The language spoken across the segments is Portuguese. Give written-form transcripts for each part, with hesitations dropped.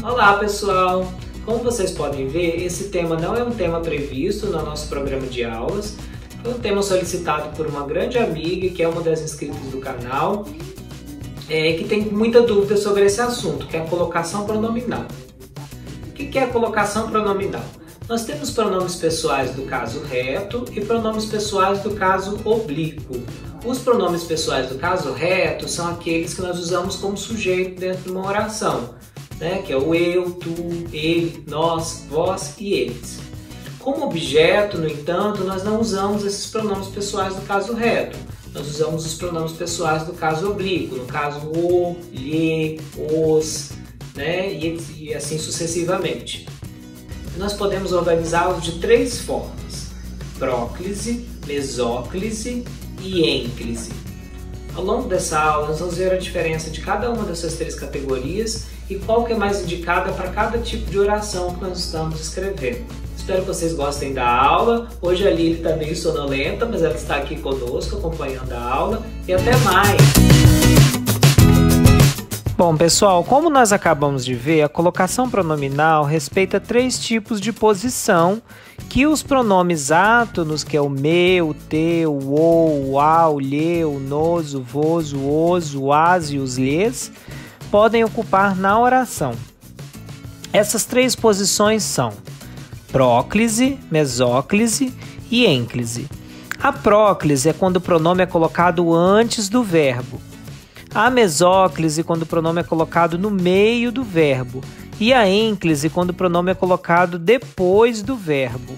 Olá pessoal! Como vocês podem ver, esse tema não é um tema previsto no nosso programa de aulas. Foi um tema solicitado por uma grande amiga que é uma das inscritas do canal, que tem muita dúvida sobre esse assunto, que é a colocação pronominal. O que é a colocação pronominal? Nós temos pronomes pessoais do caso reto e pronomes pessoais do caso oblíquo. Os pronomes pessoais do caso reto são aqueles que nós usamos como sujeito dentro de uma oração, que é o eu, tu, ele, nós, vós e eles. Como objeto, no entanto, nós não usamos esses pronomes pessoais do caso reto. Nós usamos os pronomes pessoais do caso oblíquo, no caso o, lhe, os, e assim sucessivamente. Nós podemos organizá-los de três formas: próclise, mesóclise e ênclise. Ao longo dessa aula, nós vamos ver a diferença de cada uma dessas três categorias e qual que é mais indicada para cada tipo de oração que nós estamos escrevendo. Espero que vocês gostem da aula. Hoje a Lili está meio sonolenta, mas ela está aqui conosco acompanhando a aula. E até mais! Bom, pessoal, como nós acabamos de ver, a colocação pronominal respeita três tipos de posição que os pronomes átonos, que é o meu, o teu, o, o a, o lhe, o nos, o vos, o os, o as e os lhes, podem ocupar na oração. Essas três posições são próclise, mesóclise e ênclise. A próclise é quando o pronome é colocado antes do verbo. A mesóclise quando o pronome é colocado no meio do verbo. E a ênclise quando o pronome é colocado depois do verbo.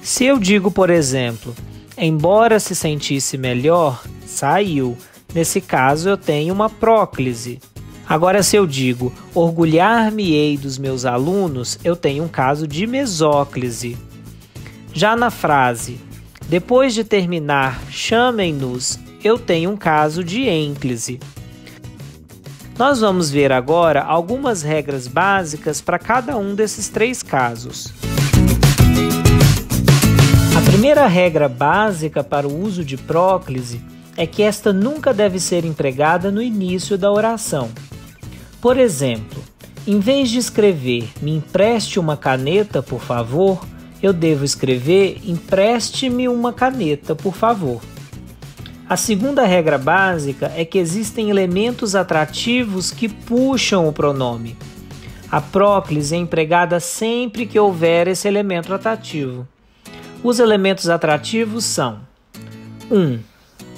Se eu digo, por exemplo, embora se sentisse melhor, saiu. Nesse caso eu tenho uma próclise. Agora, se eu digo, orgulhar-me-ei dos meus alunos, eu tenho um caso de mesóclise. Já na frase, depois de terminar, chamem-nos, eu tenho um caso de ênclise. Nós vamos ver agora algumas regras básicas para cada um desses três casos. A primeira regra básica para o uso de próclise é que esta nunca deve ser empregada no início da oração. Por exemplo, em vez de escrever "me empreste uma caneta, por favor", eu devo escrever "empreste-me uma caneta, por favor". A segunda regra básica é que existem elementos atrativos que puxam o pronome. A próclise é empregada sempre que houver esse elemento atrativo. Os elementos atrativos são: 1.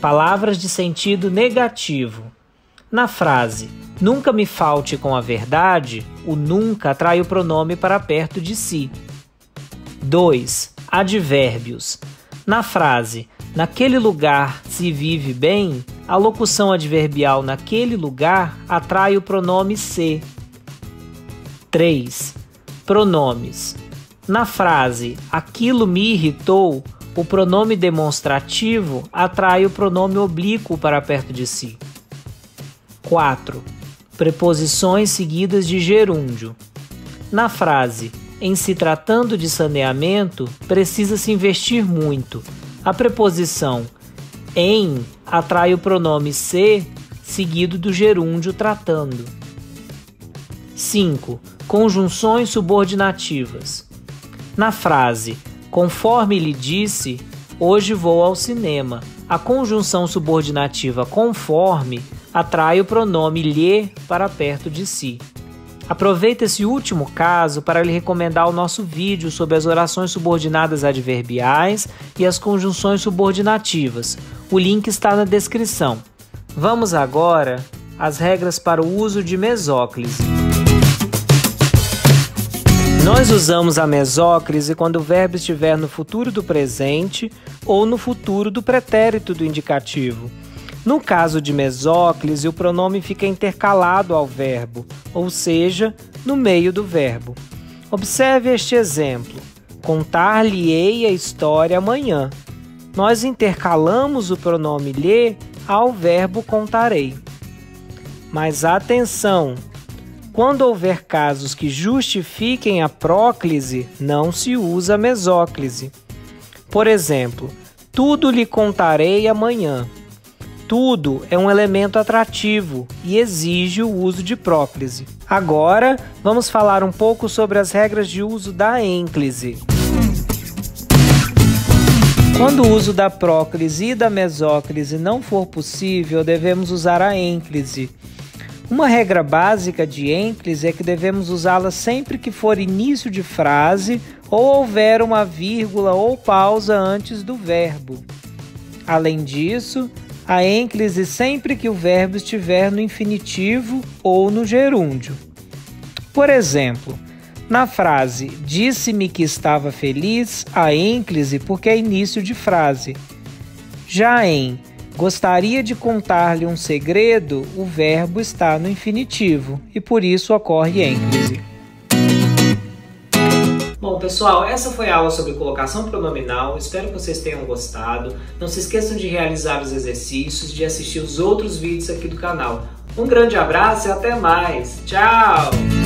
Palavras de sentido negativo. Na frase "nunca me falte com a verdade", o nunca atrai o pronome para perto de si. 2. Advérbios. Na frase "naquele lugar se vive bem", a locução adverbial "naquele lugar" atrai o pronome se. 3. Pronomes. Na frase "aquilo me irritou", o pronome demonstrativo atrai o pronome oblíquo para perto de si. 4. Preposições seguidas de gerúndio. Na frase "em se tratando de saneamento, precisa-se investir muito", a preposição em atrai o pronome se seguido do gerúndio tratando. 5. Conjunções subordinativas. Na frase "conforme lhe disse, hoje vou ao cinema", a conjunção subordinativa conforme atrai o pronome lhe para perto de si. Aproveita esse último caso para lhe recomendar o nosso vídeo sobre as orações subordinadas adverbiais e as conjunções subordinativas. O link está na descrição. Vamos agora às regras para o uso de mesóclise. Nós usamos a mesóclise quando o verbo estiver no futuro do presente ou no futuro do pretérito do indicativo. No caso de mesóclise, o pronome fica intercalado ao verbo, ou seja, no meio do verbo. Observe este exemplo: contar-lhe-ei a história amanhã. Nós intercalamos o pronome lhe ao verbo contarei. Mas atenção! Quando houver casos que justifiquem a próclise, não se usa a mesóclise. Por exemplo, tudo lhe contarei amanhã. tudo, é um elemento atrativo e exige o uso de próclise. Agora, vamos falar um pouco sobre as regras de uso da ênclise. Quando o uso da próclise e da mesóclise não for possível, devemos usar a ênclise. Uma regra básica de ênclise é que devemos usá-la sempre que for início de frase ou houver uma vírgula ou pausa antes do verbo. Além disso, a ênclise sempre que o verbo estiver no infinitivo ou no gerúndio. Por exemplo, na frase "disse-me que estava feliz", a ênclise porque é início de frase. Já em "gostaria de contar-lhe um segredo", o verbo está no infinitivo e por isso ocorre ênclise. Bom, pessoal, essa foi a aula sobre colocação pronominal. Espero que vocês tenham gostado. Não se esqueçam de realizar os exercícios, de assistir os outros vídeos aqui do canal. Um grande abraço e até mais. Tchau!